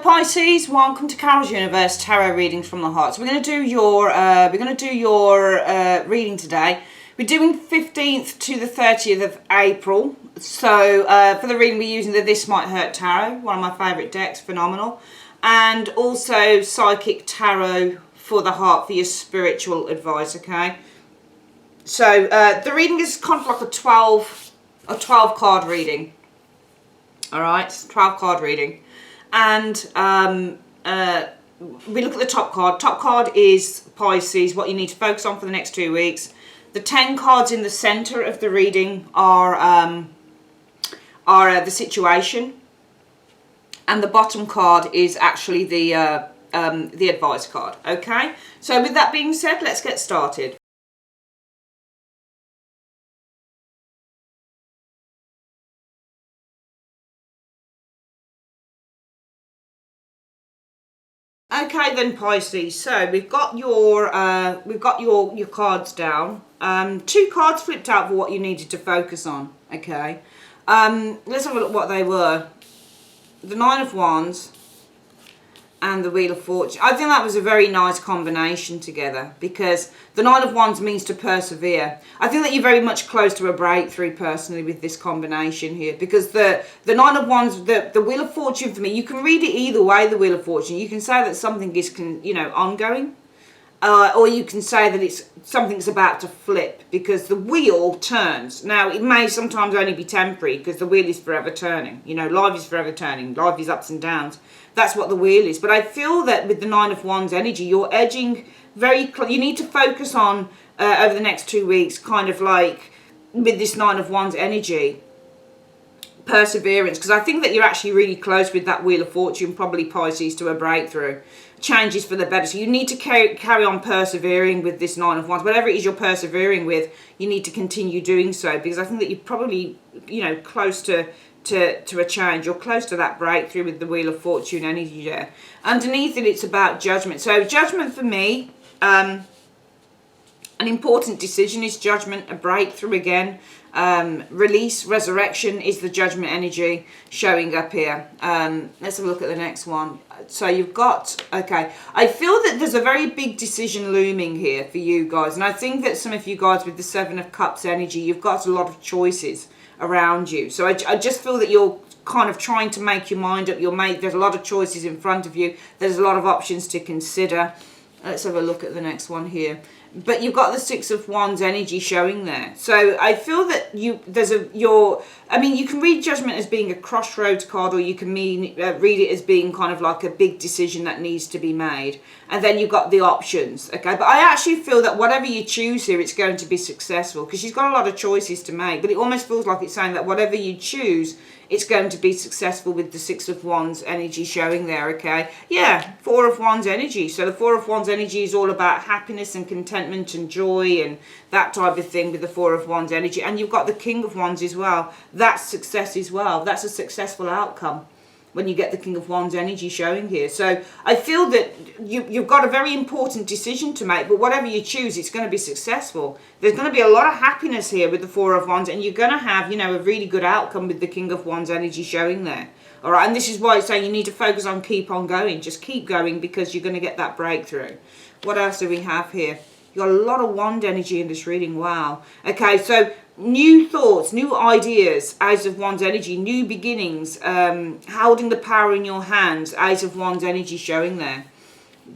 Pisces, welcome to Carol's Universe Tarot Readings from the Heart. So we're going to do your reading today. We're doing 15th to the 30th of April. So for the reading we're using the This Might Hurt Tarot, one of my favourite decks, phenomenal. And also Psychic Tarot for the Heart for your spiritual advice, okay? So the reading is kind of like a 12 card reading. Alright, 12 card reading. And we look at the top card. Top card is Pisces, what you need to focus on for the next 2 weeks. The 10 cards in the centre of the reading are the situation. And the bottom card is actually the advice card. Okay, so with that being said, let's get started. Okay then, Pisces. So we've got your cards down. 2 cards flipped out for what you needed to focus on. Okay. Let's have a look what they were. The 9 of Wands and the Wheel of Fortune. I think that was a very nice combination together because the 9 of Wands means to persevere. I think that you're very much close to a breakthrough personally with this combination here, because the 9 of Wands, the Wheel of Fortune, for me, you can read it either way. The Wheel of Fortune, you can say that something is ongoing, or you can say that something's about to flip because the wheel turns. Now, it may sometimes only be temporary because the wheel is forever turning. You know, life is forever turning. Life is ups and downs. That's what the wheel is. But I feel that with the 9 of Wands energy, you're edging very close. You need to focus on, over the next 2 weeks, kind of like with this 9 of Wands energy, perseverance, because I think that you're actually really close with that Wheel of Fortune, probably Pisces, to a breakthrough. Changes for the better. So you need to carry on persevering with this 9 of Wands. Whatever it is you're persevering with, you need to continue doing so, because I think that you're probably, close to a change. You're close to that breakthrough with the Wheel of Fortune energy there. Underneath it, it's about judgment. So judgment for me, an important decision is judgment, a breakthrough again. Release, resurrection is the judgment energy showing up here. Let's have a look at the next one. So you've got, okay, I feel that there's a very big decision looming here for you guys. And I think that some of you guys with the 7 of Cups energy, you've got a lot of choices around you. So I just feel that you're kind of trying to make your mind up. There's a lot of choices in front of you. There's a lot of options to consider. Let's have a look at the next one here. But you've got the 6 of Wands energy showing there. So I feel that you can read judgment as being a crossroads card, or you can read it as being kind of like a big decision that needs to be made. And then you've got the options, okay? But I actually feel that whatever you choose here, it's going to be successful, because she's got a lot of choices to make. But it almost feels like it's saying that whatever you choose, it's going to be successful with the 6 of Wands energy showing there, okay? Yeah, 4 of Wands energy. So the 4 of Wands energy is all about happiness and contentment and joy and that type of thing with the 4 of Wands energy. And you've got the King of Wands as well. That's success as well. That's a successful outcome when you get the King of Wands energy showing here. So I feel that you've got a very important decision to make, but whatever you choose, it's going to be successful. There's going to be a lot of happiness here with the 4 of Wands, and you're going to have, a really good outcome with the King of Wands energy showing there. All right, and this is why it's saying you need to focus on keep on going. Just keep going, because you're going to get that breakthrough. What else do we have here? You've got a lot of Wand energy in this reading. Wow. Okay, so new thoughts, new ideas, Ace of Wands energy, new beginnings, holding the power in your hands, Ace of Wands energy showing there.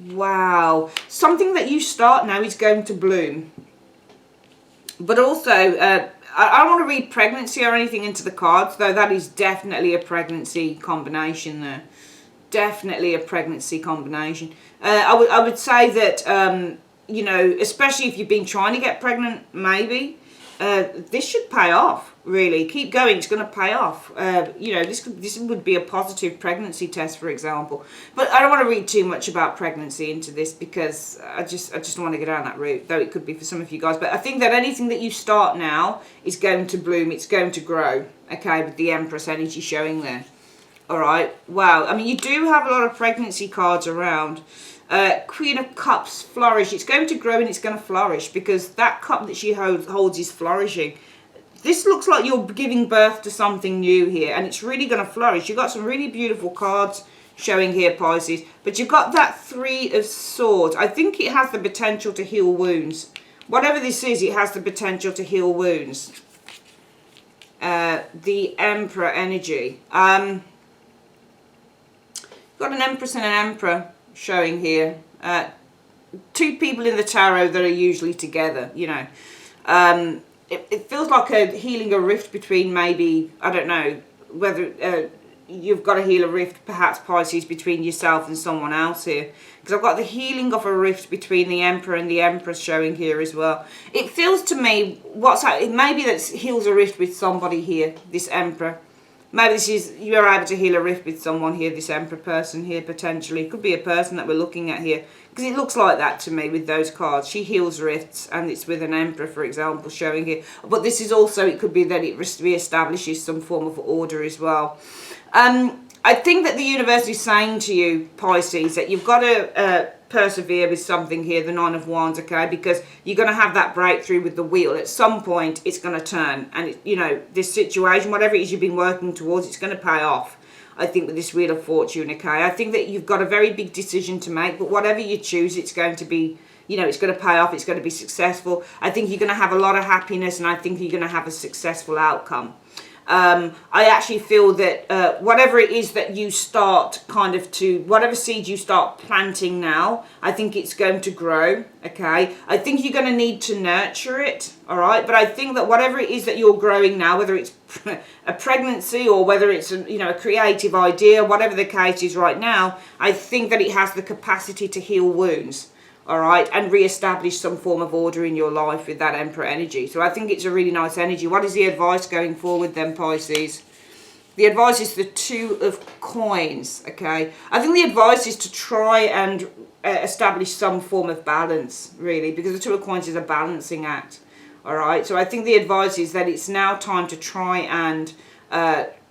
Wow. Something that you start now is going to bloom. But also, I don't want to read pregnancy or anything into the cards, though that is definitely a pregnancy combination there. Definitely a pregnancy combination. I would say that, especially if you've been trying to get pregnant, maybe, this should pay off, really. Keep going, it's going to pay off. This would be a positive pregnancy test, for example. But I don't want to read too much about pregnancy into this, because I just don't want to go down that route, though it could be for some of you guys. But I think that anything that you start now is going to bloom, it's going to grow, okay, with the Empress energy showing there. All right, wow. I mean, you do have a lot of pregnancy cards around. Queen of Cups, flourish. It's going to grow and it's going to flourish, because that cup that she holds is flourishing. This looks like you're giving birth to something new here, and it's really going to flourish. You've got some really beautiful cards showing here, Pisces. But you've got that Three of Swords. I think it has the potential to heal wounds. Whatever this is, it has the potential to heal wounds. The Emperor energy. Got an Empress and an Emperor showing here. Two people in the tarot that are usually together, you know. It feels like healing a rift between, maybe, I don't know, whether you've got to heal a rift, perhaps, Pisces, between yourself and someone else here. Because I've got the healing of a rift between the Emperor and the Empress showing here as well. It feels to me, maybe that heals a rift with somebody here, this Emperor. Maybe you're able to heal a rift with someone here, this Emperor person here, potentially. It could be a person that we're looking at here. Because it looks like that to me with those cards. She heals rifts, and it's with an Emperor, for example, showing here. But this is also, it could be that it re-establishes some form of order as well. I think that the universe is saying to you, Pisces, that you've got to persevere with something here, the Nine of Wands, okay? Because you're going to have that breakthrough with the wheel. At some point, it's going to turn. And, you know, this situation, whatever it is you've been working towards, it's going to pay off, I think, with this Wheel of Fortune, okay? I think that you've got a very big decision to make, but whatever you choose, it's going to be, you know, it's going to pay off, it's going to be successful. I think you're going to have a lot of happiness, and I think you're going to have a successful outcome. I actually feel that whatever it is that you start whatever seed you start planting now, I think it's going to grow, okay? I think you're going to need to nurture it, all right? But I think that whatever it is that you're growing now, whether it's a pregnancy or whether it's a creative idea, whatever the case is right now, I think that it has the capacity to heal wounds. All right, and re-establish some form of order in your life with that Emperor energy. So I think it's a really nice energy. What is the advice going forward then, Pisces? The advice is the Two of Coins, okay? I think the advice is to try and establish some form of balance, really, because the Two of Coins is a balancing act, all right? So I think the advice is that it's now time to try and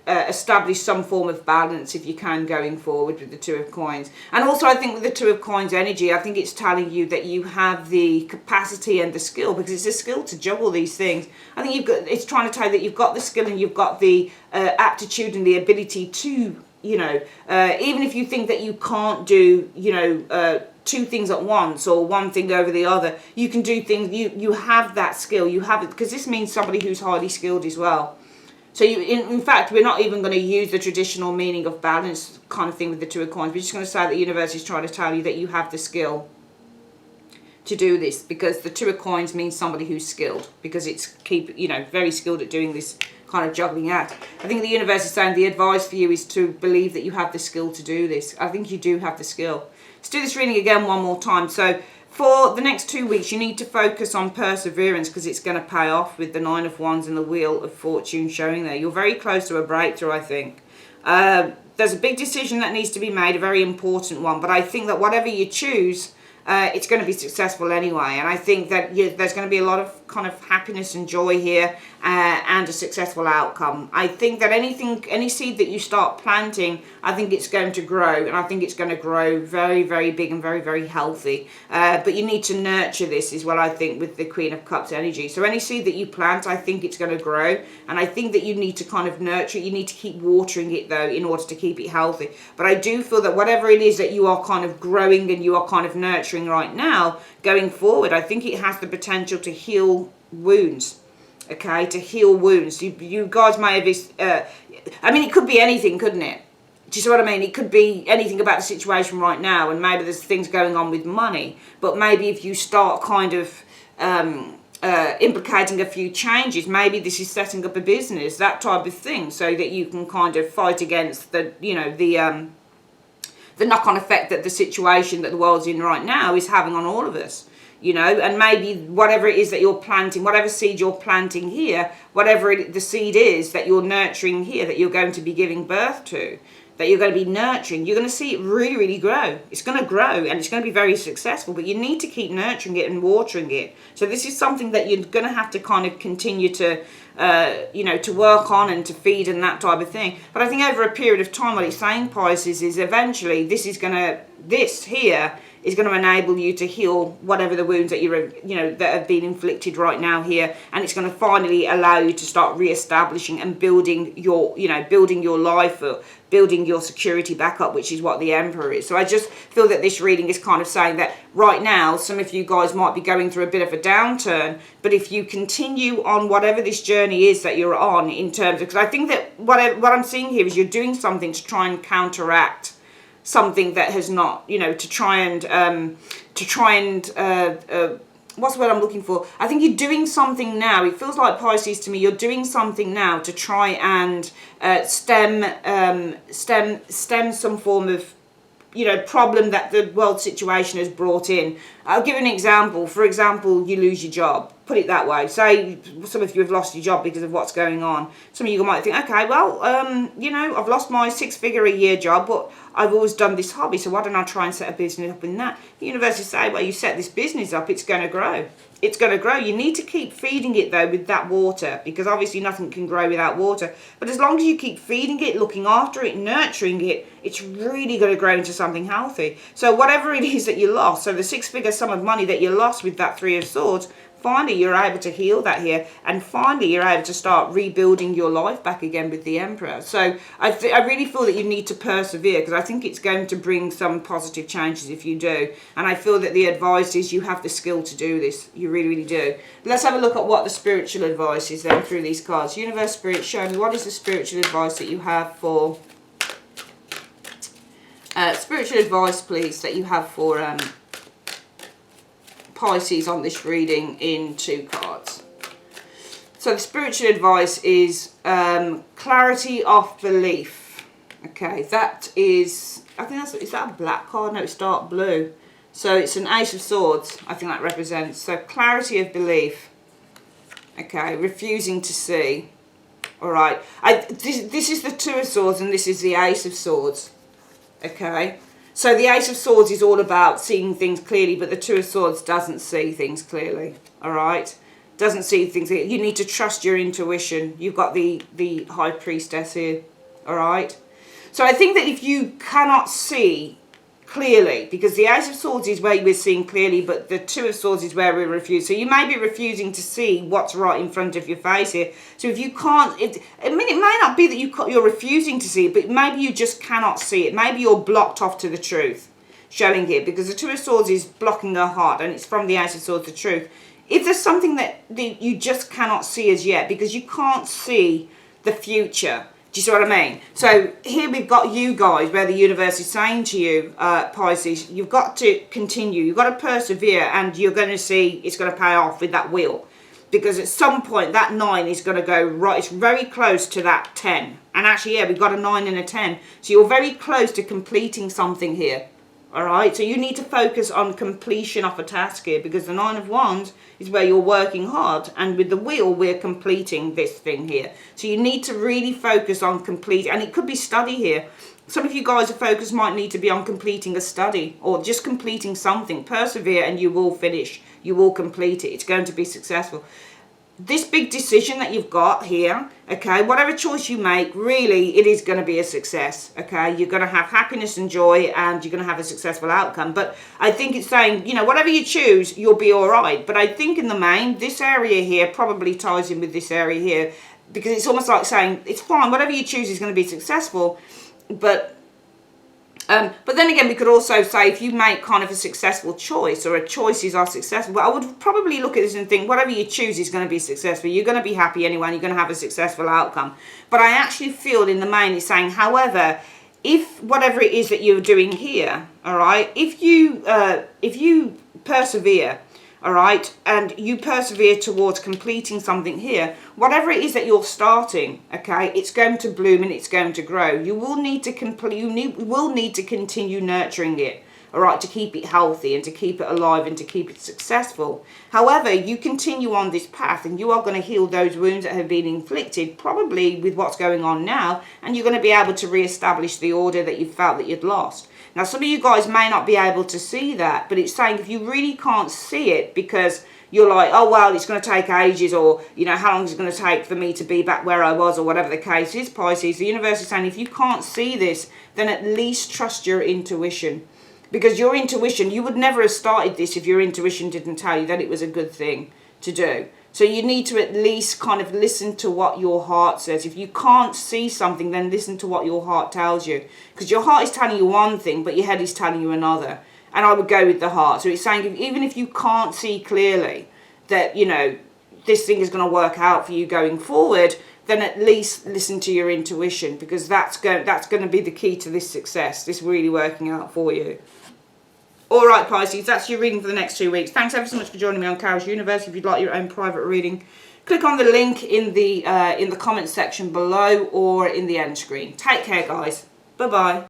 establish some form of balance, if you can, going forward with the Two of Coins. And also I think with the Two of Coins energy, I think it's telling you that you have the capacity and the skill, because it's a skill to juggle these things. I think it's trying to tell you that you've got the skill and you've got the aptitude and the ability to, even if you think that you can't do, two things at once or one thing over the other, you can do things. You have that skill. You have it, because this means somebody who's highly skilled as well. So in fact, we're not even going to use the traditional meaning of balance kind of thing with the Two of Coins. We're just going to say that the universe is trying to tell you that you have the skill to do this, because the Two of Coins means somebody who's skilled, because it's very skilled at doing this kind of juggling act. I think the universe is saying the advice for you is to believe that you have the skill to do this. I think you do have the skill. Let's do this reading again one more time. So for the next 2 weeks, you need to focus on perseverance, because it's going to pay off with the Nine of Wands and the Wheel of Fortune showing there. You're very close to a breakthrough, I think. There's a big decision that needs to be made, a very important one. But I think that whatever you choose, it's going to be successful anyway. And I think that there's going to be a lot of kind of happiness and joy here and a successful outcome. I think that any seed that you start planting, I think it's going to grow. And I think it's going to grow very, very big and very, very healthy. But you need to nurture this is what I think with the Queen of Cups energy. So any seed that you plant, I think it's going to grow. And I think that you need to kind of nurture it. You need to keep watering it, though, in order to keep it healthy. But I do feel that whatever it is that you are kind of growing and you are kind of nurturing right now, going forward, I think it has the potential to heal wounds. Okay, to heal wounds. You guys may have, it could be anything, couldn't it? Do you see what I mean? It could be anything about the situation right now, and maybe there's things going on with money, but maybe if you start kind of implicating a few changes, maybe this is setting up a business, that type of thing, so that you can kind of fight against the knock-on effect that the situation that the world's in right now is having on all of us. And maybe whatever it is that you're planting, whatever seed you're planting here, whatever the seed is that you're nurturing here, that you're going to be giving birth to, that you're going to be nurturing, you're going to see it really, really grow. It's going to grow and it's going to be very successful, but you need to keep nurturing it and watering it. So this is something that you're going to have to kind of continue to, to work on and to feed and that type of thing. But I think over a period of time, what it's saying, Pisces, is eventually this here is going to enable you to heal whatever the wounds that you're, that have been inflicted right now here. And it's going to finally allow you to start re-establishing and building your, building your life, building your security back up, which is what the Emperor is. So I just feel that this reading is kind of saying that right now, some of you guys might be going through a bit of a downturn, but if you continue on whatever this journey is that you're on, in terms of, because I think that what I'm seeing here is you're doing something to try and counteract something that has not, to try and what's the word I'm looking for? I think you're doing something now. It feels like, Pisces, to me, you're doing something now to try and stem some form of, problem that the world situation has brought in. I'll give an example. For example, you lose your job. Put it that way. Say some of you have lost your job because of what's going on. Some of you might think, okay, well, I've lost my 6-figure-a-year job, but I've always done this hobby, so why don't I try and set a business up in that? The universe is saying, well, you set this business up, it's going to grow. It's going to grow. You need to keep feeding it, though, with that water, because obviously nothing can grow without water. But as long as you keep feeding it, looking after it, nurturing it, it's really going to grow into something healthy. So whatever it is that you lost, so the 6-figure sum of money that you lost with that 3 of Swords, finally you're able to heal that here, and finally you're able to start rebuilding your life back again with the Emperor. So I really feel that you need to persevere, because I think it's going to bring some positive changes if you do. And I feel that the advice is you have the skill to do this. You really, really do. Let's have a look at what the spiritual advice is then through these cards. Universe, Spirit, show me what is the spiritual advice that you have for spiritual advice, please, that you have for Pisces on this reading in 2 cards. So the spiritual advice is clarity of belief. Okay, that is, I think that's, is that a black card? No, it's dark blue. So it's an Ace of Swords, I think that represents. So clarity of belief. Okay, refusing to see. All right, this is the 2 of Swords and this is the Ace of Swords. Okay. So the Ace of Swords is all about seeing things clearly, but the 2 of Swords doesn't see things clearly, all right? Doesn't see things. You need to trust your intuition. You've got the High Priestess here, all right? So I think that if you cannot see clearly, because the Ace of Swords is where we're seeing clearly, but the 2 of Swords is where we refuse. So you may be refusing to see what's right in front of your face here. So if you can't, it may not be that you're refusing to see it, but maybe you just cannot see it. Maybe you're blocked off to the truth, showing here, because the 2 of Swords is blocking her heart, and it's from the Ace of Swords, the truth. If there's something that you just cannot see as yet, because you can't see the future. Do you see what I mean? So here we've got you guys, where the universe is saying to you, Pisces, you've got to continue, you've got to persevere, and you're going to see it's going to pay off with that wheel. Because at some point that 9 is going to go right, it's very close to that 10. And actually, yeah, we've got a 9 and a 10. So you're very close to completing something here. All right, so you need to focus on completion of a task here, because the 9 of Wands is where you're working hard, and with the wheel we're completing this thing here. So you need to really focus on completing, and it could be study here. Some of you guys' focus might need to be on completing a study or just completing something. Persevere and you will finish. You will complete it. It's going to be successful. This big decision that you've got here, okay, whatever choice you make, really, it is going to be a success, okay? You're going to have happiness and joy, and you're going to have a successful outcome. But I think it's saying, whatever you choose, you'll be all right. But I think in the main, this area here probably ties in with this area here, because it's almost like saying, it's fine, whatever you choose is going to be successful. But then again, we could also say if you make kind of a successful choice, or choices are successful, well, I would probably look at this and think whatever you choose is going to be successful. You're going to be happy anyway, and you're going to have a successful outcome. But I actually feel in the main it's saying, however, if whatever it is that you're doing here, all right, if you persevere, all right, and you persevere towards completing something here, whatever it is that you're starting, okay, it's going to bloom and it's going to grow. You will need to continue nurturing it, all right, to keep it healthy and to keep it alive and to keep it successful. However, you continue on this path and you are going to heal those wounds that have been inflicted, probably with what's going on now, and you're going to be able to re-establish the order that you felt that you'd lost. Now, some of you guys may not be able to see that, but it's saying if you really can't see it because you're like, oh, well, it's going to take ages, or, how long is it going to take for me to be back where I was, or whatever the case is, Pisces, the universe is saying if you can't see this, then at least trust your intuition. Because your intuition, you would never have started this if your intuition didn't tell you that it was a good thing to do. So you need to at least kind of listen to what your heart says. If you can't see something, then listen to what your heart tells you. Because your heart is telling you one thing, but your head is telling you another. And I would go with the heart. So it's saying, even if you can't see clearly that, you know, this thing is going to work out for you going forward, then at least listen to your intuition, because that's going to be the key to this success, this really working out for you. All right, Pisces, that's your reading for the next 2 weeks. Thanks ever so much for joining me on Carol's Universe. If you'd like your own private reading, click on the link in the comments section below or in the end screen. Take care, guys. Bye-bye.